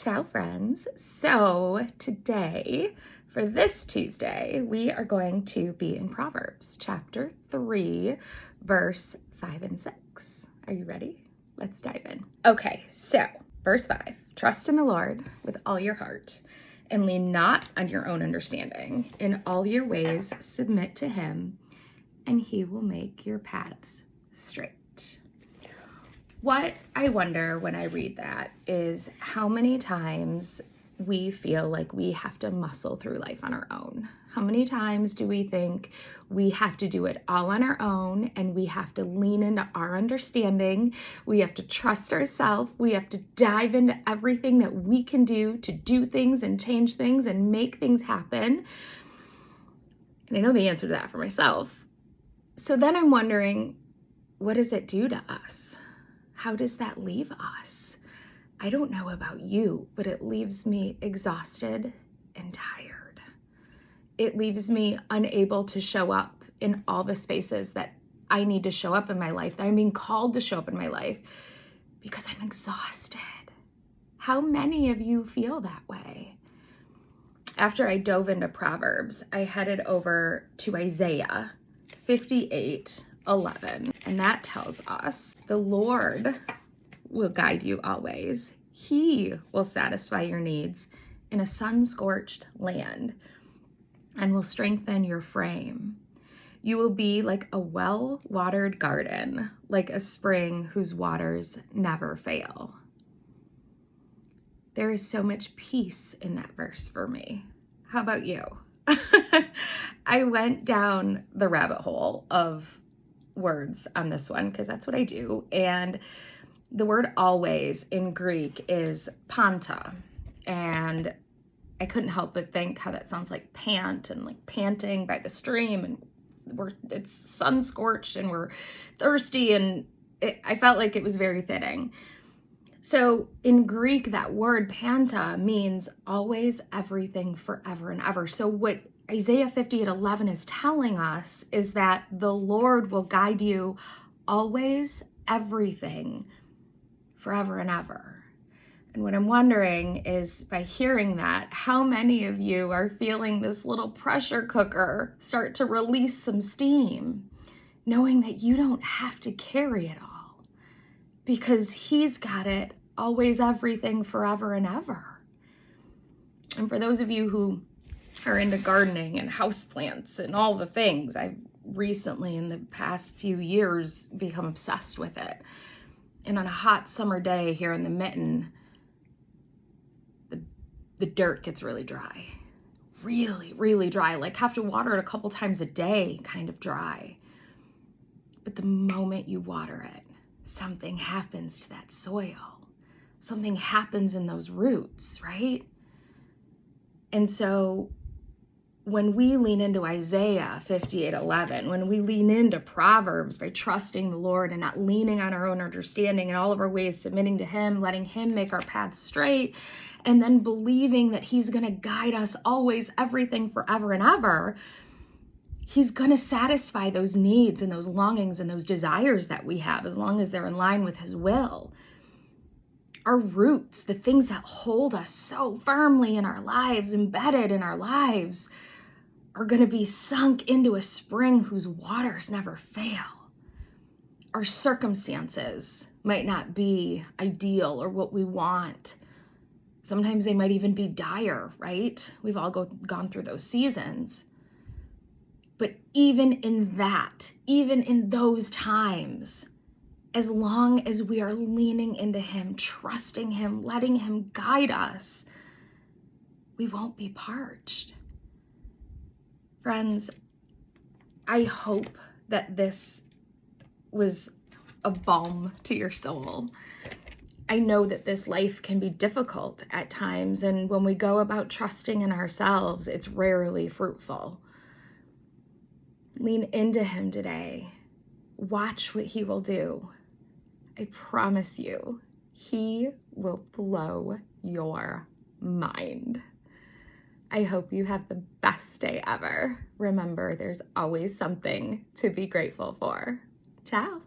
Ciao, friends. So today, for this Tuesday, we are going to be in Proverbs chapter 3, verse 5 and 6. Are you ready? Let's dive in. Okay, so verse 5, trust in the Lord with all your heart and lean not on your own understanding. In all your ways, submit to him, and he will make your paths straight. What I wonder when I read that is how many times we feel like we have to muscle through life on our own. How many times do we think we have to do it all on our own and we have to lean into our understanding? We have to trust ourselves. We have to dive into everything that we can do to do things and change things and make things happen. And I know the answer to that for myself. So then I'm wondering, what does it do to us? How does that leave us? I don't know about you, but it leaves me exhausted and tired. It leaves me unable to show up in all the spaces that I need to show up in my life, that I'm being called to show up in my life, because I'm exhausted. How many of you feel that way? After I dove into Proverbs, I headed over to Isaiah 58:11, and that tells us the Lord will guide you always. He will satisfy your needs in a sun-scorched land and will strengthen your frame. You will be like a well-watered garden, like a spring whose waters never fail. There is so much peace in that verse for me. How about you? I went down the rabbit hole of words on this one because that's what I do. And the word always in Greek is panta. And I couldn't help but think how that sounds like pant and like panting by the stream. And it's sun scorched and we're thirsty. And I felt like it was very fitting. So in Greek, that word panta means always, everything, forever and ever. So what Isaiah 58:11 is telling us is that the Lord will guide you always, everything, forever and ever. And what I'm wondering is, by hearing that, how many of you are feeling this little pressure cooker start to release some steam, knowing that you don't have to carry it all? Because he's got it always, everything, forever and ever. And for those of you who are into gardening and houseplants and all the things, I've recently, in the past few years, become obsessed with it. And on a hot summer day here in the Mitten, the dirt gets really dry. Really, really dry. Like, have to water it a couple times a day, kind of dry. But the moment you water it, something happens to that soil. Something happens in those roots, right? And so when we lean into Isaiah 58:11, when we lean into Proverbs by trusting the Lord and not leaning on our own understanding, in all of our ways submitting to him, letting him make our paths straight, and then believing that he's going to guide us always, everything, forever and ever, he's going to satisfy those needs and those longings and those desires that we have, as long as they're in line with his will. Our roots, the things that hold us so firmly in our lives, embedded in our lives, are going to be sunk into a spring whose waters never fail. Our circumstances might not be ideal or what we want. Sometimes they might even be dire, right? We've all gone through those seasons. But even in that, even in those times, as long as we are leaning into him, trusting him, letting him guide us, we won't be parched. Friends, I hope that this was a balm to your soul. I know that this life can be difficult at times, and when we go about trusting in ourselves, it's rarely fruitful. Lean into him today. Watch what he will do. I promise you, he will blow your mind. I hope you have the best day ever. Remember, there's always something to be grateful for. Ciao.